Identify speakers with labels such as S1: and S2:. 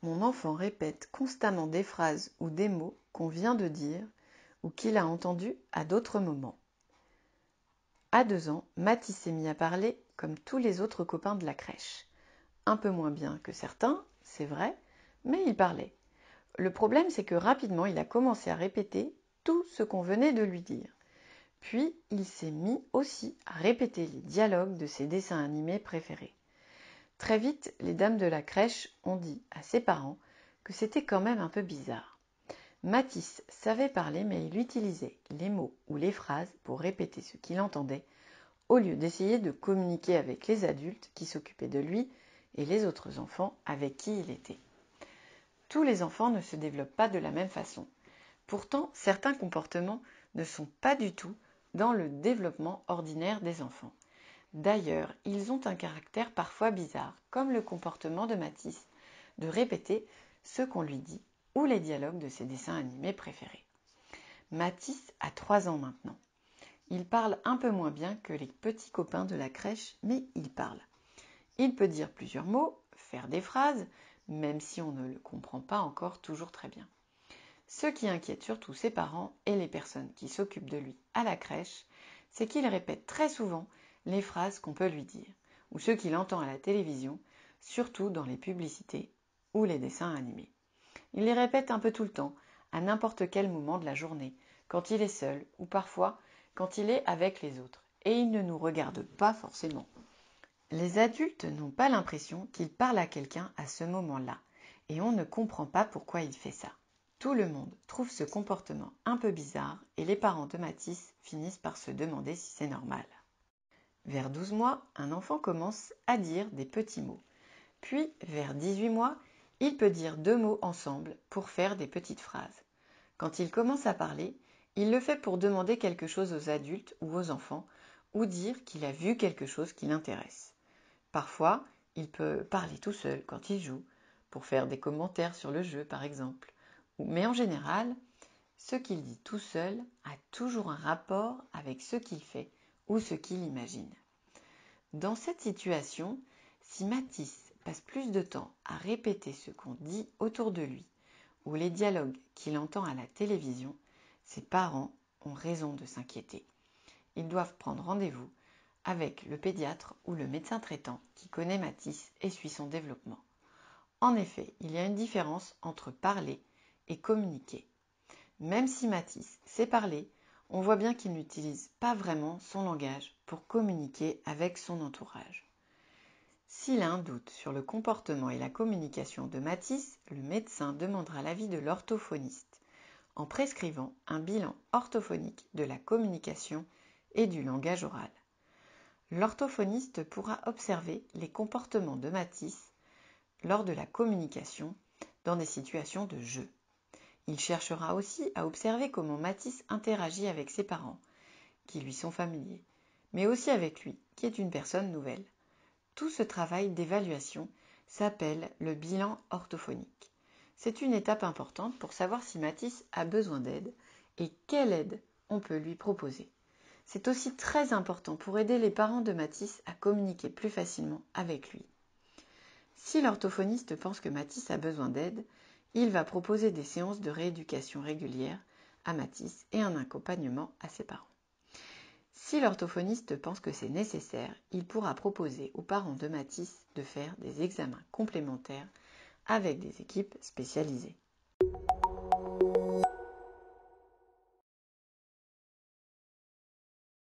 S1: Mon enfant répète constamment des phrases ou des mots qu'on vient de dire ou qu'il a entendus à d'autres moments. À 2 ans, Mathis s'est mis à parler comme tous les autres copains de la crèche. Un peu moins bien que certains, c'est vrai, mais il parlait. Le problème, c'est que rapidement, il a commencé à répéter tout ce qu'on venait de lui dire. Puis, il s'est mis aussi à répéter les dialogues de ses dessins animés préférés. Très vite, les dames de la crèche ont dit à ses parents que c'était quand même un peu bizarre. Mathis savait parler, mais il utilisait les mots ou les phrases pour répéter ce qu'il entendait, au lieu d'essayer de communiquer avec les adultes qui s'occupaient de lui et les autres enfants avec qui il était. Tous les enfants ne se développent pas de la même façon. Pourtant, certains comportements ne sont pas du tout dans le développement ordinaire des enfants. D'ailleurs, ils ont un caractère parfois bizarre, comme le comportement de Mathis, de répéter ce qu'on lui dit ou les dialogues de ses dessins animés préférés. Mathis a 3 ans maintenant. Il parle un peu moins bien que les petits copains de la crèche, mais il parle. Il peut dire plusieurs mots, faire des phrases, même si on ne le comprend pas encore toujours très bien. Ce qui inquiète surtout ses parents et les personnes qui s'occupent de lui à la crèche, c'est qu'il répète très souvent les phrases qu'on peut lui dire, ou ce qu'il entend à la télévision, surtout dans les publicités ou les dessins animés. Il les répète un peu tout le temps, à n'importe quel moment de la journée, quand il est seul ou parfois quand il est avec les autres, et il ne nous regarde pas forcément. Les adultes n'ont pas l'impression qu'il parle à quelqu'un à ce moment-là, et on ne comprend pas pourquoi il fait ça. Tout le monde trouve ce comportement un peu bizarre et les parents de Mathis finissent par se demander si c'est normal. Vers 12 mois, un enfant commence à dire des petits mots. Puis, vers 18 mois, il peut dire 2 mots ensemble pour faire des petites phrases. Quand il commence à parler, il le fait pour demander quelque chose aux adultes ou aux enfants ou dire qu'il a vu quelque chose qui l'intéresse. Parfois, il peut parler tout seul quand il joue, pour faire des commentaires sur le jeu par exemple. Mais en général, ce qu'il dit tout seul a toujours un rapport avec ce qu'il fait ou ce qu'il imagine. Dans cette situation, si Mathis passe plus de temps à répéter ce qu'on dit autour de lui ou les dialogues qu'il entend à la télévision, ses parents ont raison de s'inquiéter. Ils doivent prendre rendez-vous avec le pédiatre ou le médecin traitant qui connaît Mathis et suit son développement. En effet, il y a une différence entre parler et communiquer. Même si Mathis sait parler, on voit bien qu'il n'utilise pas vraiment son langage pour communiquer avec son entourage. S'il a un doute sur le comportement et la communication de Mathis, le médecin demandera l'avis de l'orthophoniste en prescrivant un bilan orthophonique de la communication et du langage oral. L'orthophoniste pourra observer les comportements de Mathis lors de la communication dans des situations de jeu. Il cherchera aussi à observer comment Mathis interagit avec ses parents, qui lui sont familiers, mais aussi avec lui, qui est une personne nouvelle. Tout ce travail d'évaluation s'appelle le bilan orthophonique. C'est une étape importante pour savoir si Mathis a besoin d'aide et quelle aide on peut lui proposer. C'est aussi très important pour aider les parents de Mathis à communiquer plus facilement avec lui. Si l'orthophoniste pense que Mathis a besoin d'aide, il va proposer des séances de rééducation régulières à Mathis et un accompagnement à ses parents. Si l'orthophoniste pense que c'est nécessaire, il pourra proposer aux parents de Mathis de faire des examens complémentaires avec des équipes spécialisées.